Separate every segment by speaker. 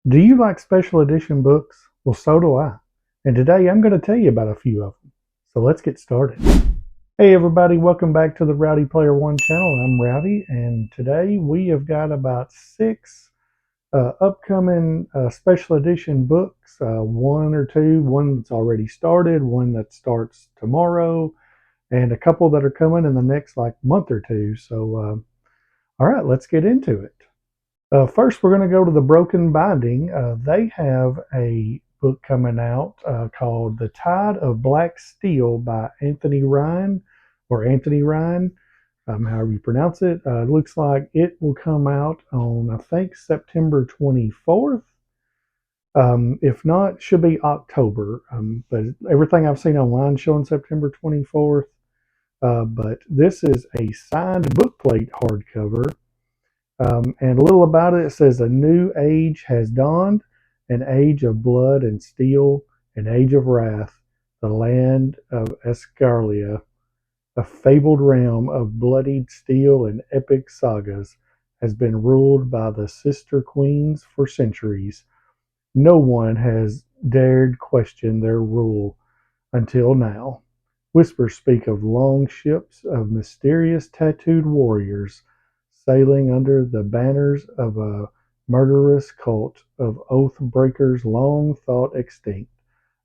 Speaker 1: Do you like special edition books? Well, so do I. And today I'm going to tell you about a few of them. So let's get started. Hey everybody, welcome back to the Rowdy Player One channel. I'm Rowdy, and today we have got about six upcoming special edition books. One or two, one that's already started, one that starts tomorrow, and a couple that are coming in the next month or two. So, all right, let's get into it. First, we're going to go to the Broken Binding. They have a book coming out called The Tide of Black Steel by Anthony Ryan, or Anthony Ryan, however you pronounce it. Looks like it will come out on, I think, September 24th. If not, should be October. But everything I've seen online showing September 24th. But this is a signed bookplate hardcover. And a little about it, it says a new age has dawned, an age of blood and steel, an age of wrath. The land of Escarlia, a fabled realm of bloodied steel and epic sagas, has been ruled by the sister queens for centuries. No one has dared question their rule until now. Whispers speak of long ships of mysterious tattooed warriors sailing under the banners of a murderous cult of oath breakers long thought extinct.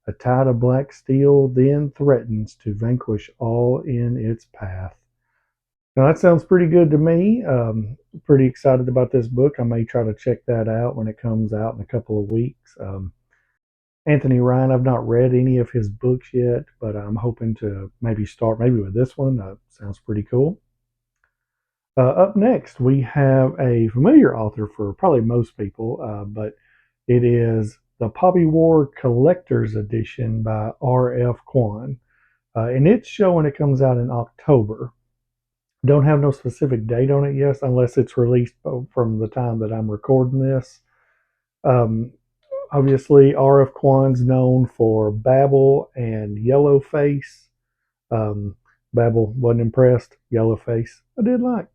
Speaker 1: A tide of black steel then threatens to vanquish all in its path. Now that sounds pretty good to me. Pretty excited about this book. I may try to check that out when it comes out in a couple of weeks. Anthony Ryan, I've not read any of his books yet, but I'm hoping to maybe start maybe with this one. Sounds pretty cool. Up next, we have a familiar author for probably most people, but it is the Poppy War Collector's Edition by R.F. Kwan. And it's showing it comes out in October. Don't have no specific date on it yet, unless it's released from the time that I'm recording this. Um, Obviously, R.F. Kwan's known for Babel and Yellowface. Babel wasn't impressed. Yellowface, I did like.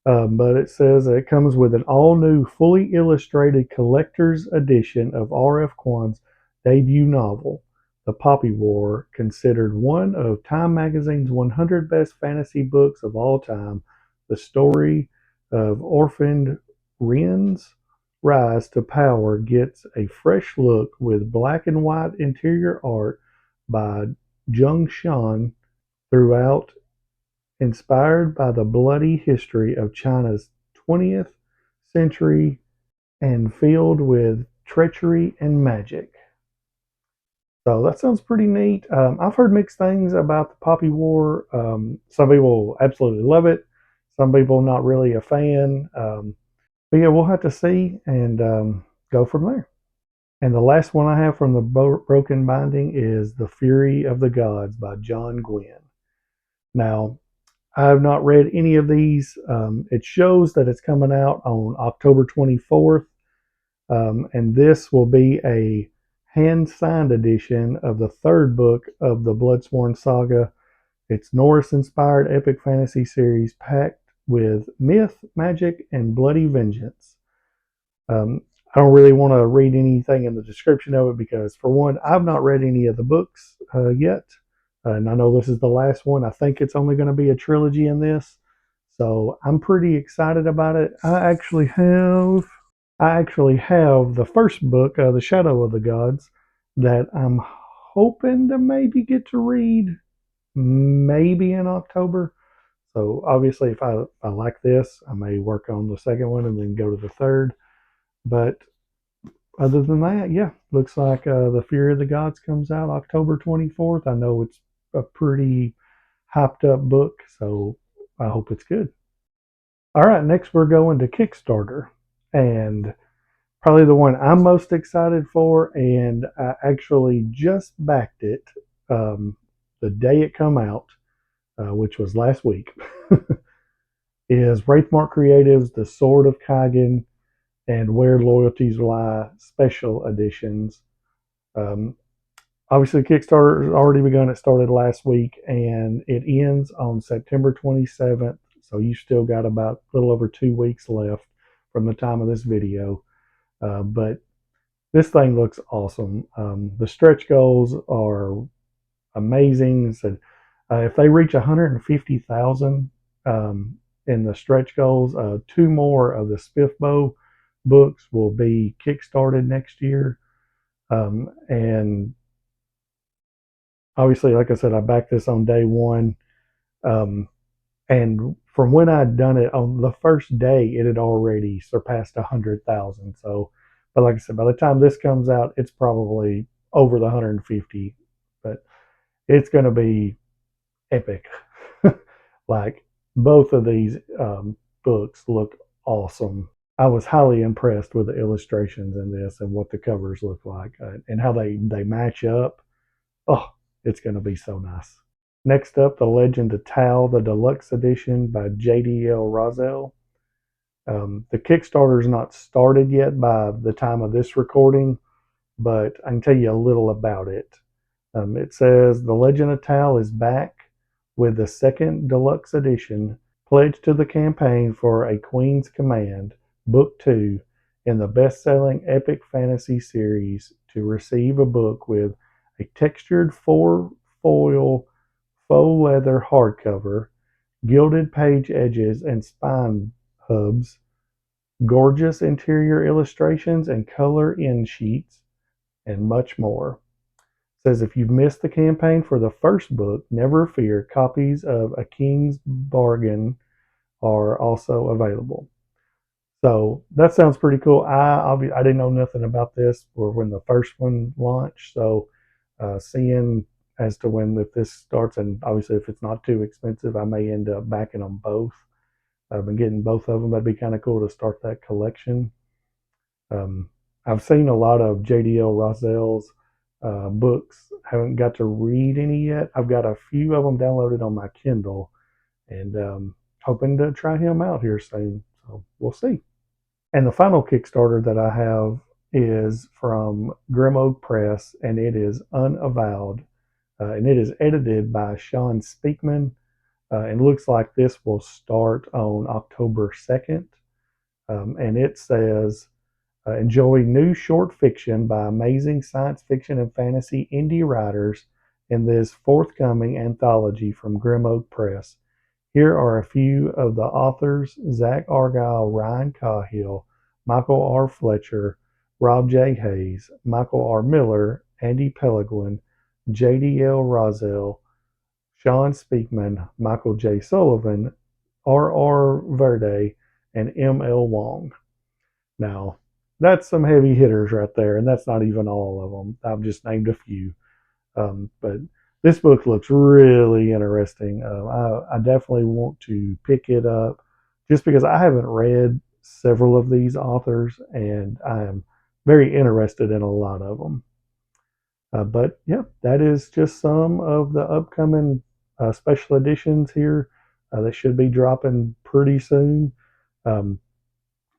Speaker 1: But it says it comes with an all-new, fully illustrated collector's edition of R.F. Kwan's debut novel, The Poppy War, considered one of Time Magazine's 100 best fantasy books of all time. The story of orphaned Ren's rise to power gets a fresh look with black and white interior art by Jung Shan throughout, inspired by the bloody history of China's 20th century and filled with treachery and magic. So that sounds pretty neat. I've heard mixed things about the Poppy War. Some people absolutely love it. Some people not really a fan. But yeah, we'll have to see and go from there. And the last one I have from the Broken Binding is The Fury of the Gods by John Gwynne. Now, I have not read any of these. It shows that it's coming out on October 24th, and this will be a hand-signed edition of the third book of the Bloodsworn Saga. It's Norse-inspired epic fantasy series packed with myth, magic, and bloody vengeance. I don't really want to read anything in the description of it because, for one, I've not read any of the books yet. And I know this is the last one. I think it's only going to be a trilogy in this. So I'm pretty excited about it. I actually have the first book, The Shadow of the Gods, that I'm hoping to maybe get to read maybe in October. So obviously if I like this, I may work on the second one and then go to the third. But other than that, yeah, looks like The Fury of the Gods comes out October 24th. I know it's a pretty hyped up book, so I hope it's good. All right, next we're going to Kickstarter, and probably the one I'm most excited for, and I actually just backed it the day it come out, which was last week, is Wraithmark Creative's The Sword of Kagen and Where Loyalties Lie special editions. Um, Obviously, Kickstarter has already begun. It started last week and it ends on September 27th. So you still got about a little over 2 weeks left from the time of this video. But this thing looks awesome. The stretch goals are amazing. So, if they reach 150,000 in the stretch goals, two more of the Spiffbo books will be kickstarted next year. And obviously, like I said, I backed this on day one. Um, and from when I'd done it on the first day, it had already surpassed 100,000. So, but like I said, by the time this comes out, it's probably over the 150. But it's going to be epic. Like both of these books look awesome. I was highly impressed with the illustrations in this and what the covers look like, and how they match up. Oh, it's going to be so nice. Next up, The Legend of Tal, the Deluxe Edition by JDL Rosell. The Kickstarter's not started yet by the time of this recording, but I can tell you a little about it. It says The Legend of Tal is back with the second deluxe edition. Pledge to the campaign for A Queen's Command, Book 2, in the best-selling epic fantasy series to receive a book with a textured four-foil faux leather hardcover, gilded page edges and spine hubs, gorgeous interior illustrations and color in sheets, and much more. It says if you've missed the campaign for the first book, never fear, copies of A King's Bargain are also available. So that sounds pretty cool. I didn't know nothing about this or when the first one launched. So seeing as to when if this starts, and obviously if it's not too expensive, I may end up backing them both. I've been getting both of them. That'd be kind of cool to start that collection. Um, I've seen a lot of JDL Rosell's books. Haven't got to read any yet. I've got a few of them downloaded on my Kindle, and hoping to try him out here soon. So we'll see. And the final Kickstarter that I have is from Grim Oak Press, and it is Unavowed, and it is edited by Sean Speakman. And looks like this will start on October 2nd. And it says, enjoy new short fiction by amazing science fiction and fantasy indie writers in this forthcoming anthology from Grim Oak Press. Here are a few of the authors: Zach Argyle, Ryan Cahill, Michael R. Fletcher, Rob J. Hayes, Michael R. Miller, Andy Pellegrin, JDL Rosell, Sean Speakman, Michael J. Sullivan, R.R. Verde, and M.L. Wong. Now, that's some heavy hitters right there, and that's not even all of them. I've just named a few. But this book looks really interesting. I definitely want to pick it up just because I haven't read several of these authors, and I am very interested in a lot of them. But yeah, that is just some of the upcoming special editions here that should be dropping pretty soon. Um,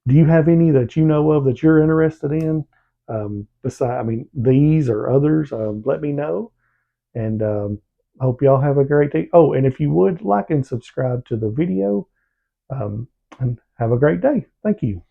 Speaker 1: do you have any that you know of that you're interested in? Besides, I mean, these or others, let me know. And hope y'all have a great day. Oh, and if you would like and subscribe to the video, and have a great day. Thank you.